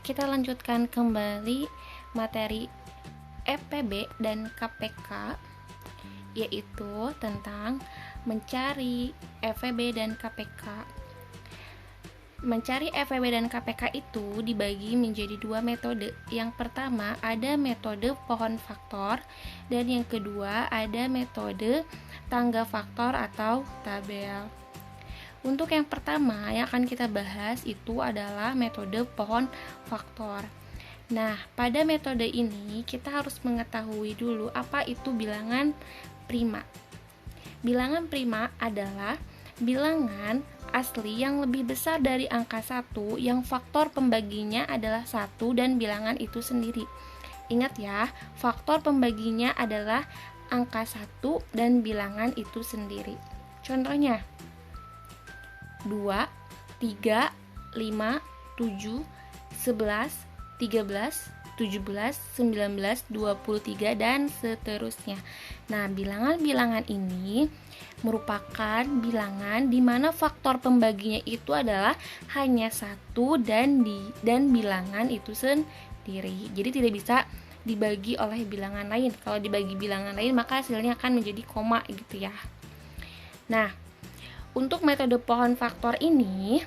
kita lanjutkan kembali materi FPB dan KPK, yaitu tentang mencari FEB dan KPK. Mencari FEB dan KPK itu dibagi menjadi dua metode. Yang pertama ada metode pohon faktor, dan yang kedua ada metode tangga faktor atau tabel. Untuk yang pertama yang akan kita bahas itu adalah metode pohon faktor. Nah, pada metode ini kita harus mengetahui dulu apa itu bilangan prima. Bilangan prima adalah bilangan asli yang lebih besar dari angka 1 yang faktor pembaginya adalah 1 dan bilangan itu sendiri. Ingat ya, faktor pembaginya adalah angka 1 dan bilangan itu sendiri. Contohnya 2, 3, 5, 7, 11, 13, 17, 19, 23, dan seterusnya. Nah, bilangan-bilangan ini merupakan bilangan di mana faktor pembaginya itu adalah hanya 1 dan bilangan itu sendiri. Jadi tidak bisa dibagi oleh bilangan lain. Kalau dibagi bilangan lain maka hasilnya akan menjadi koma gitu ya. Nah, untuk metode pohon faktor ini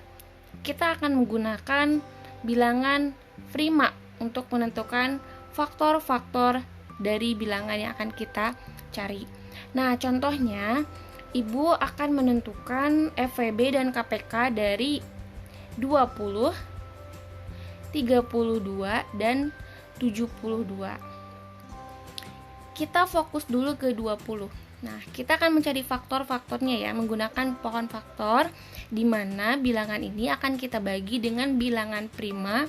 kita akan menggunakan bilangan prima untuk menentukan faktor-faktor dari bilangan yang akan kita cari. Nah, contohnya Ibu akan menentukan FEB dan KPK dari 20, 32, dan 72. Kita fokus dulu ke 20. Nah, kita akan mencari faktor-faktornya ya, menggunakan pohon faktor, di mana bilangan ini akan kita bagi dengan bilangan prima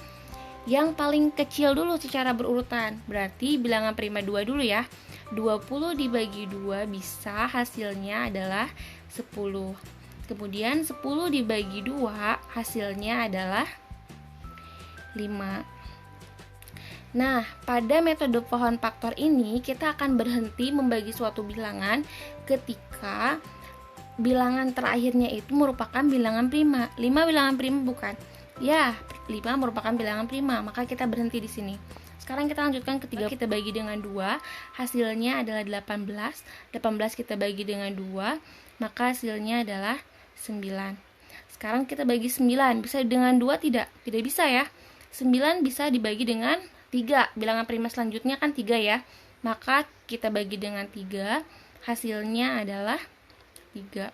yang paling kecil dulu secara berurutan. Berarti bilangan prima 2 dulu ya. 20 dibagi 2 bisa hasilnya adalah 10. Kemudian 10 dibagi 2 hasilnya adalah 5. Nah, pada metode pohon faktor ini kita akan berhenti membagi suatu bilangan ketika bilangan terakhirnya itu merupakan bilangan prima. 5 bilangan prima bukan? Ya, 5 merupakan bilangan prima, maka kita berhenti di sini. Sekarang kita lanjutkan ketiga, kita bagi dengan 2, hasilnya adalah 18. 18 kita bagi dengan 2, maka hasilnya adalah 9. Sekarang kita bagi 9, bisa dengan 2 tidak? Tidak bisa ya. 9 bisa dibagi dengan 3, bilangan prima selanjutnya kan 3 ya. Maka kita bagi dengan 3, hasilnya adalah 3.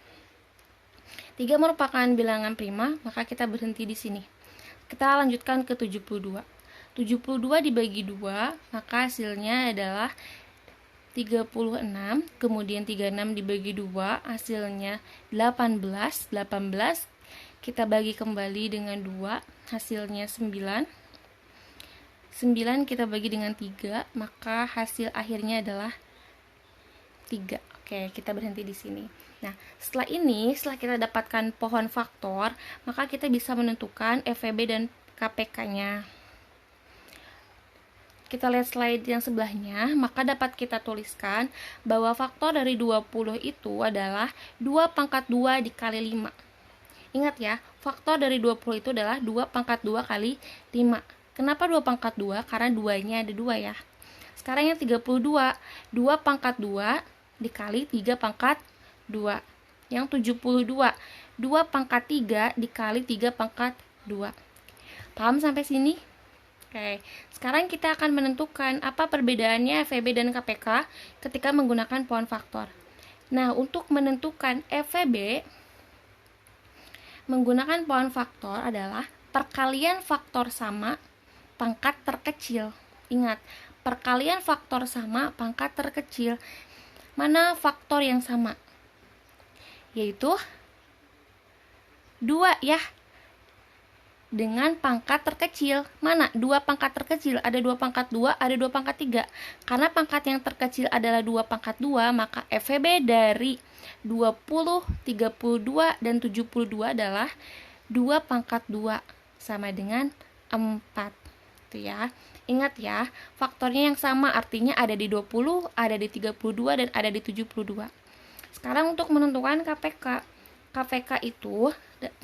3 merupakan bilangan prima, maka kita berhenti di sini. Kita lanjutkan ke 72. 72 dibagi 2, maka hasilnya adalah 36. Kemudian 36 dibagi 2, hasilnya 18. 18 kita bagi kembali dengan 2, hasilnya 9. 9 kita bagi dengan 3, maka hasil akhirnya adalah 3. Oke, kita berhenti di sini. Nah, setelah kita dapatkan pohon faktor, maka kita bisa menentukan FEB dan KPK-nya. Kita lihat slide yang sebelahnya, maka dapat kita tuliskan bahwa faktor dari 20 itu adalah 2 pangkat 2 dikali 5. Ingat ya, faktor dari 20 itu adalah 2 pangkat 2 kali 5. Kenapa 2 pangkat 2? Karena 2-nya ada 2 ya. Sekarang yang 32, 2 pangkat 2 dikali 3 pangkat 2. Yang 72, 2 pangkat 3 dikali 3 pangkat 2. Paham sampai sini? Oke, sekarang kita akan menentukan apa perbedaannya FEB dan KPK ketika menggunakan pohon faktor. Nah, untuk menentukan FEB menggunakan pohon faktor adalah perkalian faktor sama pangkat terkecil. Ingat, perkalian faktor sama pangkat terkecil. Mana faktor yang sama? Yaitu 2 ya. Dengan pangkat terkecil. Mana? 2 pangkat terkecil. Ada 2 pangkat 2, ada 2 pangkat 3. Karena pangkat yang terkecil adalah 2 pangkat 2, maka FEB dari 20, 32, dan 72 adalah 2 pangkat 2 sama dengan 4. Itu ya. Ingat ya, faktornya yang sama artinya ada di 20, ada di 32, dan ada di 72. Sekarang untuk menentukan KPK. KPK itu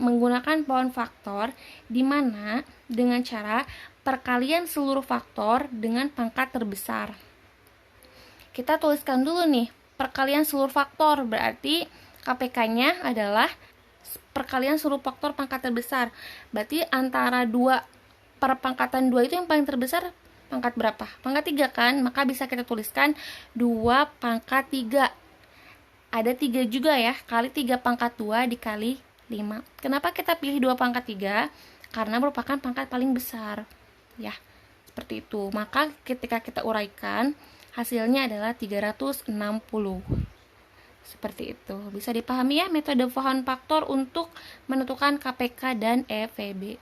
menggunakan pohon faktor, di mana dengan cara perkalian seluruh faktor dengan pangkat terbesar. Kita tuliskan dulu nih, perkalian seluruh faktor, berarti KPK-nya adalah perkalian seluruh faktor pangkat terbesar. Berarti antara 2 per pangkatan 2 itu yang paling terbesar pangkat berapa? Pangkat 3 kan? Maka bisa kita tuliskan 2 pangkat 3. Ada 3 juga ya, kali 3 pangkat 2 dikali 5. Kenapa kita pilih 2 pangkat 3? Karena merupakan pangkat paling besar. Ya, seperti itu. Maka ketika kita uraikan, hasilnya adalah 360. Seperti itu. Bisa dipahami ya metode pohon faktor untuk menentukan KPK dan EVB.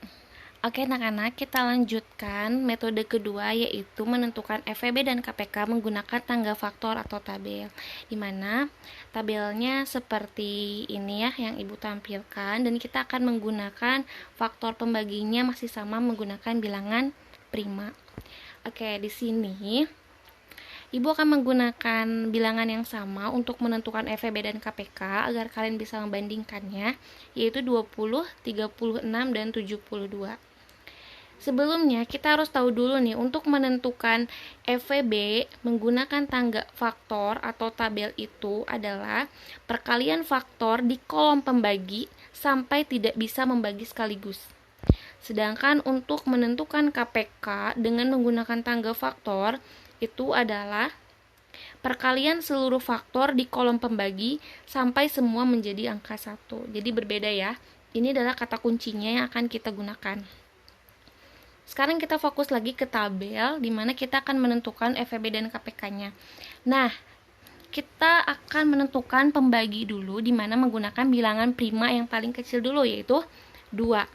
Oke anak-anak, kita lanjutkan metode kedua, yaitu menentukan EVB dan KPK menggunakan tangga faktor atau tabel. Dimana tabelnya seperti ini ya yang Ibu tampilkan, dan kita akan menggunakan faktor pembaginya masih sama menggunakan bilangan prima. Oke, di sini Ibu akan menggunakan bilangan yang sama untuk menentukan EVB dan KPK agar kalian bisa membandingkannya, yaitu 20, 36, dan 72. Sebelumnya kita harus tahu dulu nih, untuk menentukan EVB menggunakan tangga faktor atau tabel itu adalah perkalian faktor di kolom pembagi sampai tidak bisa membagi sekaligus. Sedangkan untuk menentukan KPK dengan menggunakan tangga faktor itu adalah perkalian seluruh faktor di kolom pembagi sampai semua menjadi angka 1. Jadi berbeda ya. Ini adalah kata kuncinya yang akan kita gunakan. Sekarang kita fokus lagi ke tabel, di mana kita akan menentukan EVB dan KPK-nya. Nah, kita akan menentukan pembagi dulu, di mana menggunakan bilangan prima yang paling kecil dulu, yaitu 2.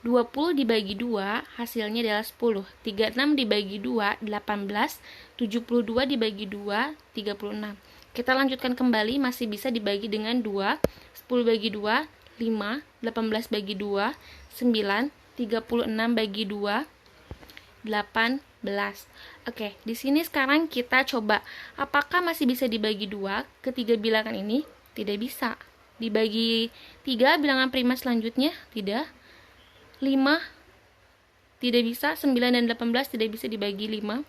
20 dibagi 2, hasilnya adalah 10. 36 dibagi 2, 18. 72 dibagi 2, 36. Kita lanjutkan kembali, masih bisa dibagi dengan 2. 10 bagi 2, 5. 18 bagi 2, 9. 36 bagi 2, 18. Oke, di sini sekarang kita coba apakah masih bisa dibagi 2 ketiga bilangan ini? Tidak bisa. Dibagi 3 bilangan prima selanjutnya? Tidak. 5 tidak bisa, 9 dan 18 tidak bisa dibagi 5.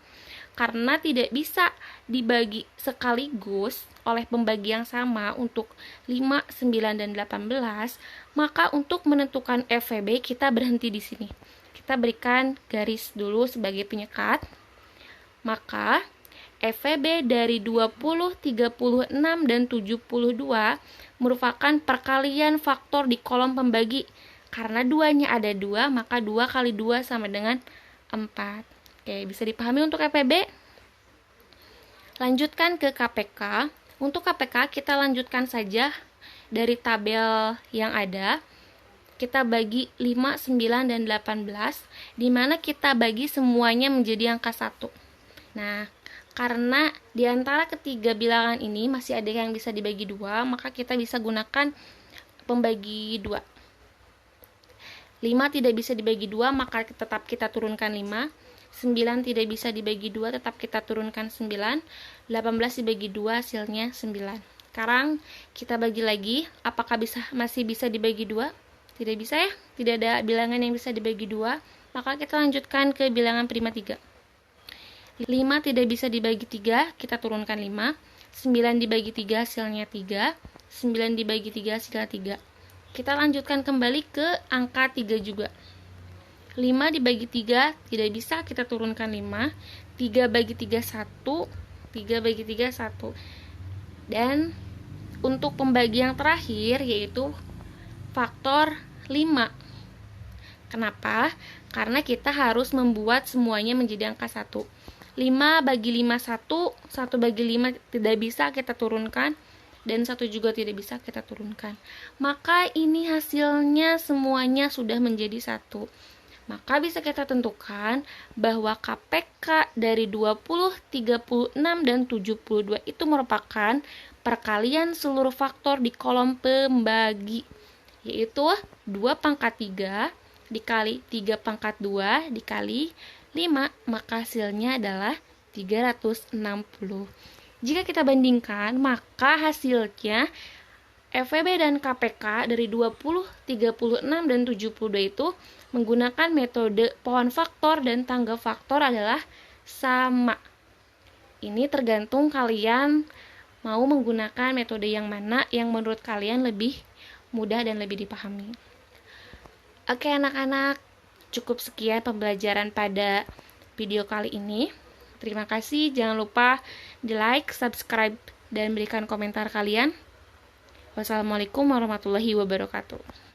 Karena tidak bisa dibagi sekaligus oleh pembagi yang sama untuk 5, 9, dan 18, maka untuk menentukan EVB kita berhenti di sini. Kita berikan garis dulu sebagai penyekat. Maka EVB dari 20, 36, dan 72 merupakan perkalian faktor di kolom pembagi. Karena duanya ada 2, maka 2 kali 2 sama dengan 4. Oke, bisa dipahami untuk EVB? Lanjutkan ke KPK. Untuk KPK kita lanjutkan saja dari tabel yang ada. Kita bagi 5, 9, dan 18, di mana kita bagi semuanya menjadi angka 1. Nah, karena di antara ketiga bilangan ini masih ada yang bisa dibagi 2, maka kita bisa gunakan pembagi 2. 5 tidak bisa dibagi 2, maka tetap kita turunkan 5. 9 tidak bisa dibagi 2, tetap kita turunkan 9. 18 dibagi 2, hasilnya 9. Sekarang kita bagi lagi, apakah masih bisa dibagi 2? Tidak bisa ya, tidak ada bilangan yang bisa dibagi 2. Maka kita lanjutkan ke bilangan prima 3. 5 tidak bisa dibagi 3, kita turunkan 5. 9 dibagi 3, hasilnya 3. 9 dibagi 3, hasilnya 3. Kita lanjutkan kembali ke angka 3 juga. 5 dibagi 3 tidak bisa, kita turunkan 5. 3 bagi 3, 1. 3 bagi 3, 1. Dan untuk pembagi yang terakhir yaitu faktor 5. Kenapa? Karena kita harus membuat semuanya menjadi angka 1. 5 bagi 5, 1. 1 bagi 5 tidak bisa, kita turunkan. Dan 1 juga tidak bisa, kita turunkan. Maka ini hasilnya semuanya sudah menjadi 1. Maka bisa kita tentukan bahwa KPK dari 20, 36, dan 72 itu merupakan perkalian seluruh faktor di kolom pembagi, yaitu 2 pangkat 3 dikali 3 pangkat 2 dikali 5, maka hasilnya adalah 360. Jika kita bandingkan, maka hasilnya FEB dan KPK dari 20, 36, dan 72 itu menggunakan metode pohon faktor dan tangga faktor adalah sama. Ini tergantung kalian mau menggunakan metode yang mana yang menurut kalian lebih mudah dan lebih dipahami. Oke anak-anak, cukup sekian pembelajaran pada video kali ini. Terima kasih, jangan lupa di like, subscribe, dan berikan komentar kalian. Wassalamualaikum warahmatullahi wabarakatuh.